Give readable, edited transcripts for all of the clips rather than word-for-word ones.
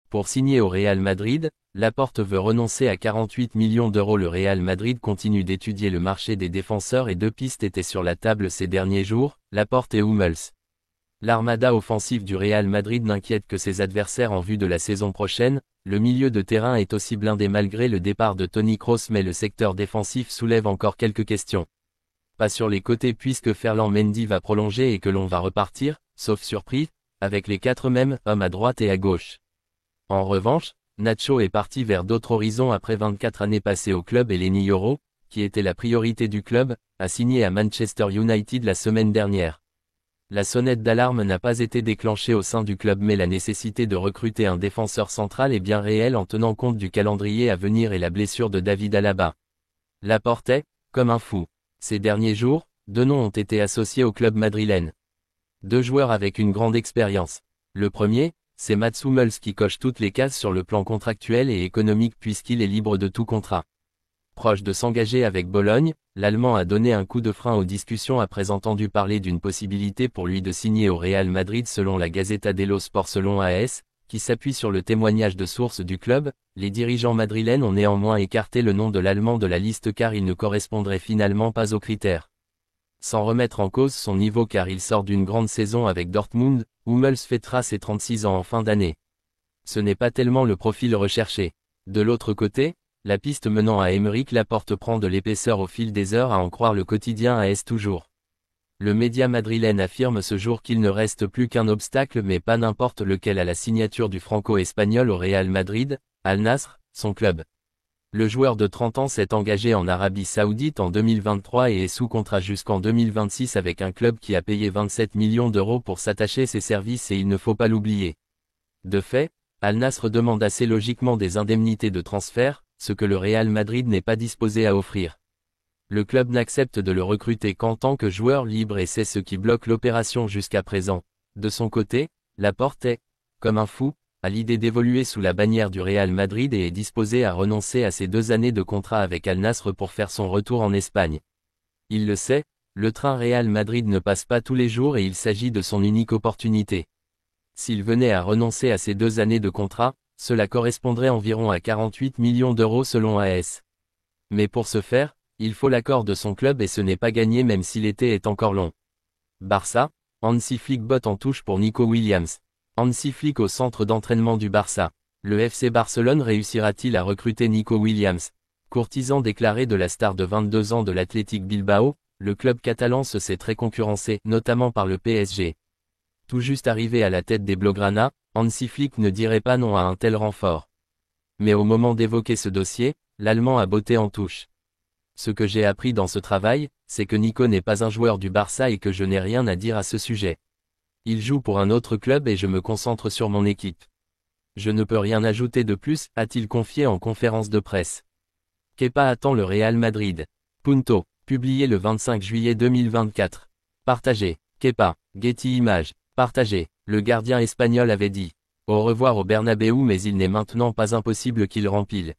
Pour signer au Real Madrid, Laporte veut renoncer à 48 millions d'euros. Le Real Madrid continue d'étudier le marché des défenseurs et deux pistes étaient sur la table ces derniers jours, Laporte et Hummels. L'armada offensive du Real Madrid n'inquiète que ses adversaires en vue de la saison prochaine. Le milieu de terrain est aussi blindé malgré le départ de Toni Kroos, mais le secteur défensif soulève encore quelques questions. Pas sur les côtés puisque Ferland Mendy va prolonger et que l'on va repartir, sauf surprise, avec les 4 mêmes hommes à droite et à gauche. En revanche, Nacho est parti vers d'autres horizons après 24 années passées au club et Lenny Yoro, qui était la priorité du club, a signé à Manchester United la semaine dernière. La sonnette d'alarme n'a pas été déclenchée au sein du club, mais la nécessité de recruter un défenseur central est bien réelle en tenant compte du calendrier à venir et la blessure de David Alaba. Laporte est, comme un fou. Ces derniers jours, 2 noms ont été associés au club madrilène. 2 joueurs avec une grande expérience. Le premier, c'est Mats Hummels qui coche toutes les cases sur le plan contractuel et économique puisqu'il est libre de tout contrat. Proche de s'engager avec Bologne, l'Allemand a donné un coup de frein aux discussions après entendu parler d'une possibilité pour lui de signer au Real Madrid selon la Gazzetta dello Sport. Selon AS, qui s'appuie sur le témoignage de sources du club, les dirigeants madrilènes ont néanmoins écarté le nom de l'Allemand de la liste car il ne correspondrait finalement pas aux critères. Sans remettre en cause son niveau car il sort d'une grande saison avec Dortmund, Hummels fêtera ses 36 ans en fin d'année. Ce n'est pas tellement le profil recherché. De l'autre côté, la piste menant à Aymeric Laporte prend de l'épaisseur au fil des heures à en croire le quotidien AS toujours. Le média madrilène affirme ce jour qu'il ne reste plus qu'un obstacle mais pas n'importe lequel à la signature du franco-espagnol au Real Madrid, Al Nassr, son club. Le joueur de 30 ans s'est engagé en Arabie Saoudite en 2023 et est sous contrat jusqu'en 2026 avec un club qui a payé 27 millions d'euros pour s'attacher ses services et il ne faut pas l'oublier. De fait, Al Nassr demande assez logiquement des indemnités de transfert, ce que le Real Madrid n'est pas disposé à offrir. Le club n'accepte de le recruter qu'en tant que joueur libre et c'est ce qui bloque l'opération jusqu'à présent. De son côté, Laporte est, comme un fou, à l'idée d'évoluer sous la bannière du Real Madrid et est disposé à renoncer à ses 2 années de contrat avec Al Nassr pour faire son retour en Espagne. Il le sait, le train Real Madrid ne passe pas tous les jours et il s'agit de son unique opportunité. S'il venait à renoncer à ses 2 années de contrat, cela correspondrait environ à 48 millions d'euros selon AS. Mais pour ce faire, il faut l'accord de son club et ce n'est pas gagné même si l'été est encore long. Barça, Hansi Flick botte en touche pour Nico Williams. Hansi Flick au centre d'entraînement du Barça. Le FC Barcelone réussira-t-il à recruter Nico Williams? Courtisan déclaré de la star de 22 ans de l'Athletic Bilbao, le club catalan se sait très concurrencé, notamment par le PSG. Tout juste arrivé à la tête des Blaugrana, Hansi Flick ne dirait pas non à un tel renfort. Mais au moment d'évoquer ce dossier, l'Allemand a botté en touche. Ce que j'ai appris dans ce travail, c'est que Nico n'est pas un joueur du Barça et que je n'ai rien à dire à ce sujet. Il joue pour un autre club et je me concentre sur mon équipe. Je ne peux rien ajouter de plus, a-t-il confié en conférence de presse. Kepa attend le Real Madrid. Punto, publié le 25 juillet 2024. Partagé. Kepa, Getty Images. Partagé. Le gardien espagnol avait dit « Au revoir au Bernabéu mais il n'est maintenant pas impossible qu'il rempile.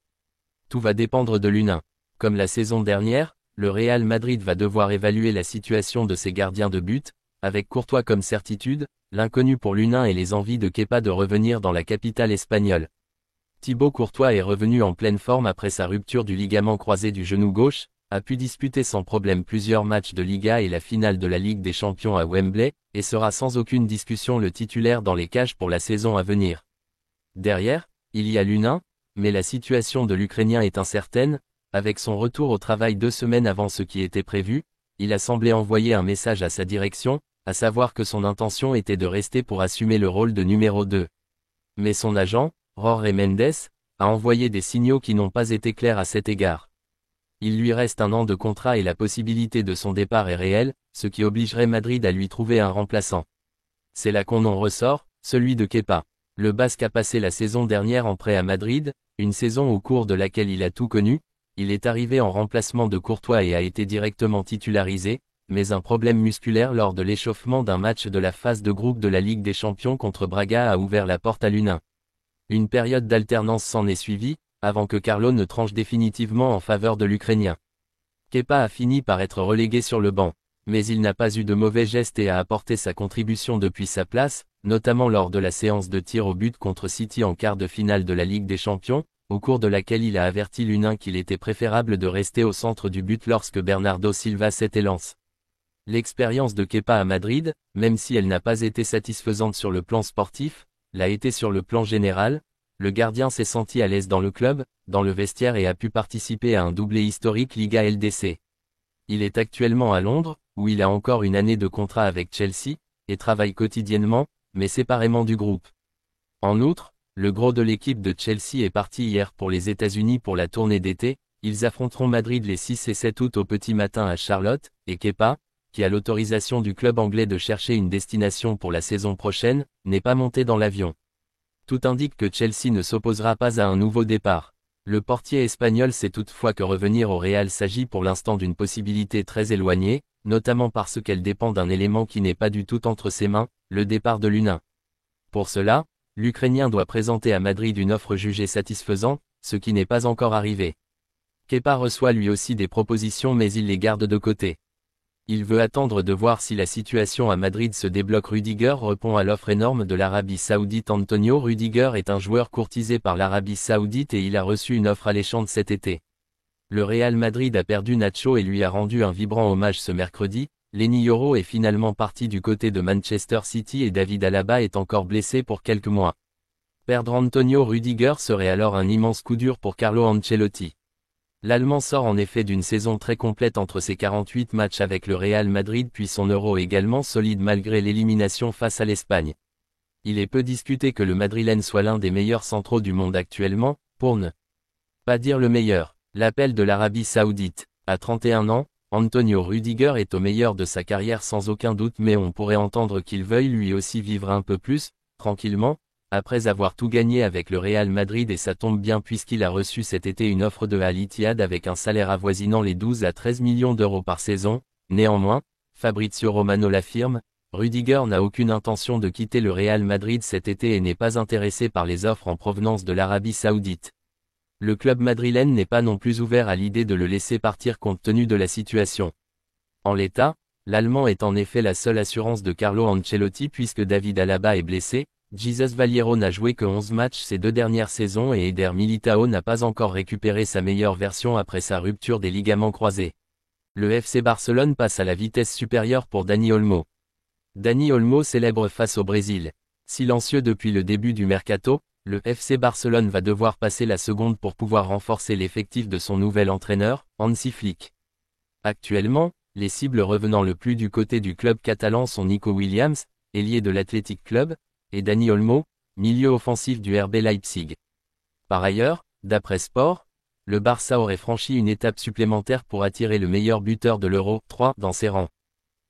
Tout va dépendre de l'U1. Comme la saison dernière, le Real Madrid va devoir évaluer la situation de ses gardiens de but, avec Courtois comme certitude, l'inconnu pour l'U1 et les envies de Kepa de revenir dans la capitale espagnole. Thibaut Courtois est revenu en pleine forme après sa rupture du ligament croisé du genou gauche, a pu disputer sans problème plusieurs matchs de Liga et la finale de la Ligue des Champions à Wembley, et sera sans aucune discussion le titulaire dans les cages pour la saison à venir. Derrière, il y a l'U1, mais la situation de l'Ukrainien est incertaine, avec son retour au travail 2 semaines avant ce qui était prévu, il a semblé envoyer un message à sa direction, à savoir que son intention était de rester pour assumer le rôle de numéro 2. Mais son agent, Jorge Mendes, a envoyé des signaux qui n'ont pas été clairs à cet égard. Il lui reste 1 an de contrat et la possibilité de son départ est réelle, ce qui obligerait Madrid à lui trouver un remplaçant. C'est là qu'on en ressort, celui de Kepa. Le Basque a passé la saison dernière en prêt à Madrid, une saison au cours de laquelle il a tout connu. Il est arrivé en remplacement de Courtois et a été directement titularisé, mais un problème musculaire lors de l'échauffement d'un match de la phase de groupe de la Ligue des Champions contre Braga a ouvert la porte à l'U1. Une période d'alternance s'en est suivie, avant que Carlo ne tranche définitivement en faveur de l'Ukrainien. Kepa a fini par être relégué sur le banc, mais il n'a pas eu de mauvais gestes et a apporté sa contribution depuis sa place, notamment lors de la séance de tir au but contre City en quart de finale de la Ligue des Champions, au cours de laquelle il a averti l'U9 qu'il était préférable de rester au centre du but lorsque Bernardo Silva s'était lancé. L'expérience de Kepa à Madrid, même si elle n'a pas été satisfaisante sur le plan sportif, l'a été sur le plan général. Le gardien s'est senti à l'aise dans le club, dans le vestiaire et a pu participer à un doublé historique Liga LDC. Il est actuellement à Londres, où il a encore une année de contrat avec Chelsea, et travaille quotidiennement, mais séparément du groupe. En outre, le gros de l'équipe de Chelsea est parti hier pour les États-Unis pour la tournée d'été. Ils affronteront Madrid les 6 et 7 août au petit matin à Charlotte, et Kepa, qui a l'autorisation du club anglais de chercher une destination pour la saison prochaine, n'est pas monté dans l'avion. Tout indique que Chelsea ne s'opposera pas à un nouveau départ. Le portier espagnol sait toutefois que revenir au Real s'agit pour l'instant d'une possibilité très éloignée, notamment parce qu'elle dépend d'un élément qui n'est pas du tout entre ses mains, le départ de l'U9. Pour cela, l'Ukrainien doit présenter à Madrid une offre jugée satisfaisante, ce qui n'est pas encore arrivé. Kepa reçoit lui aussi des propositions mais il les garde de côté. Il veut attendre de voir si la situation à Madrid se débloque. Rudiger répond à l'offre énorme de l'Arabie Saoudite. Antonio Rudiger est un joueur courtisé par l'Arabie Saoudite et il a reçu une offre alléchante cet été. Le Real Madrid a perdu Nacho et lui a rendu un vibrant hommage ce mercredi. Lenny Yoro est finalement parti du côté de Manchester City et David Alaba est encore blessé pour quelques mois. Perdre Antonio Rudiger serait alors un immense coup dur pour Carlo Ancelotti. L'Allemand sort en effet d'une saison très complète entre ses 48 matchs avec le Real Madrid puis son Euro également solide malgré l'élimination face à l'Espagne. Il est peu discuté que le Madrilène soit l'un des meilleurs centraux du monde actuellement, pour ne pas dire le meilleur. L'appel de l'Arabie Saoudite. À 31 ans, Antonio Rudiger est au meilleur de sa carrière sans aucun doute mais on pourrait entendre qu'il veuille lui aussi vivre un peu plus, tranquillement, après avoir tout gagné avec le Real Madrid et ça tombe bien puisqu'il a reçu cet été une offre de Al Ittihad avec un salaire avoisinant les 12 à 13 millions d'euros par saison. Néanmoins, Fabrizio Romano l'affirme, Rudiger n'a aucune intention de quitter le Real Madrid cet été et n'est pas intéressé par les offres en provenance de l'Arabie Saoudite. Le club madrilène n'est pas non plus ouvert à l'idée de le laisser partir compte tenu de la situation. En l'état, l'Allemand est en effet la seule assurance de Carlo Ancelotti puisque David Alaba est blessé. Jesus Valiero n'a joué que 11 matchs ces 2 dernières saisons et Eder Militao n'a pas encore récupéré sa meilleure version après sa rupture des ligaments croisés. Le FC Barcelone passe à la vitesse supérieure pour Dani Olmo. Dani Olmo célèbre face au Brésil. Silencieux depuis le début du mercato, le FC Barcelone va devoir passer la seconde pour pouvoir renforcer l'effectif de son nouvel entraîneur, Hansi Flick. Actuellement, les cibles revenant le plus du côté du club catalan sont Nico Williams, ailier de l'Athletic Club, et Dani Olmo, milieu offensif du RB Leipzig. Par ailleurs, d'après Sport, le Barça aurait franchi une étape supplémentaire pour attirer le meilleur buteur de l'Euro 3 dans ses rangs.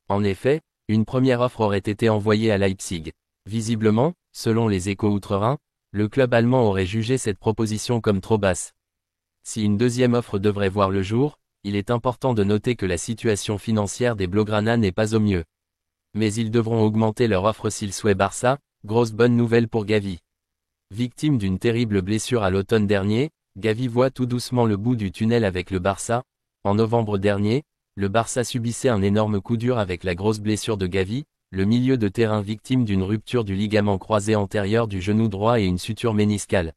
En effet, une première offre aurait été envoyée à Leipzig. Visiblement, selon les Échos outre-Rhin, le club allemand aurait jugé cette proposition comme trop basse. Si une deuxième offre devrait voir le jour, il est important de noter que la situation financière des Blaugrana n'est pas au mieux. Mais ils devront augmenter leur offre s'ils souhaitent Barça. Grosse bonne nouvelle pour Gavi. Victime d'une terrible blessure à l'automne dernier, Gavi voit tout doucement le bout du tunnel avec le Barça. En novembre dernier, le Barça subissait un énorme coup dur avec la grosse blessure de Gavi, le milieu de terrain victime d'une rupture du ligament croisé antérieur du genou droit et une suture méniscale.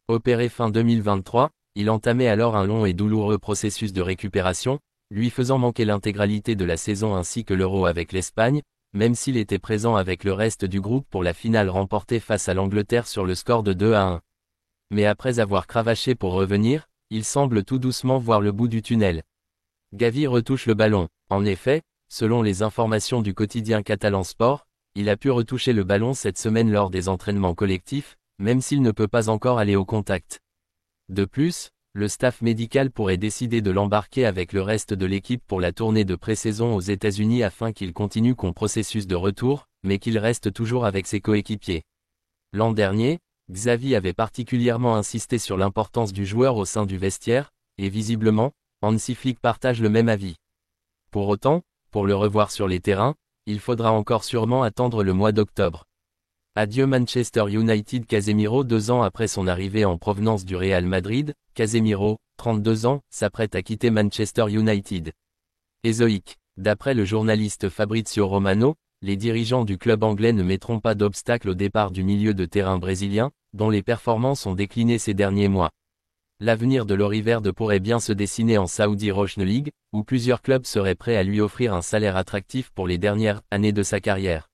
Opéré fin 2023, il entamait alors un long et douloureux processus de récupération, lui faisant manquer l'intégralité de la saison ainsi que l'Euro avec l'Espagne, même s'il était présent avec le reste du groupe pour la finale remportée face à l'Angleterre sur le score de 2-1. Mais après avoir cravaché pour revenir, il semble tout doucement voir le bout du tunnel. Gavi retouche le ballon. En effet, selon les informations du quotidien catalan Sport, il a pu retoucher le ballon cette semaine lors des entraînements collectifs, même s'il ne peut pas encore aller au contact. De plus, le staff médical pourrait décider de l'embarquer avec le reste de l'équipe pour la tournée de pré-saison aux États-Unis afin qu'il continue son processus de retour, mais qu'il reste toujours avec ses coéquipiers. L'an dernier, Xavi avait particulièrement insisté sur l'importance du joueur au sein du vestiaire, et visiblement, Hansi Flick partage le même avis. Pour autant, pour le revoir sur les terrains, il faudra encore sûrement attendre le mois d'octobre. Adieu Manchester United. Casemiro. 2 ans après son arrivée en provenance du Real Madrid, Casemiro, 32 ans, s'apprête à quitter Manchester United. Ezoic. D'après le journaliste Fabrizio Romano, les dirigeants du club anglais ne mettront pas d'obstacle au départ du milieu de terrain brésilien, dont les performances ont décliné ces derniers mois. L'avenir de l'Oriverde pourrait bien se dessiner en Saudi Rochne League, où plusieurs clubs seraient prêts à lui offrir un salaire attractif pour les dernières années de sa carrière.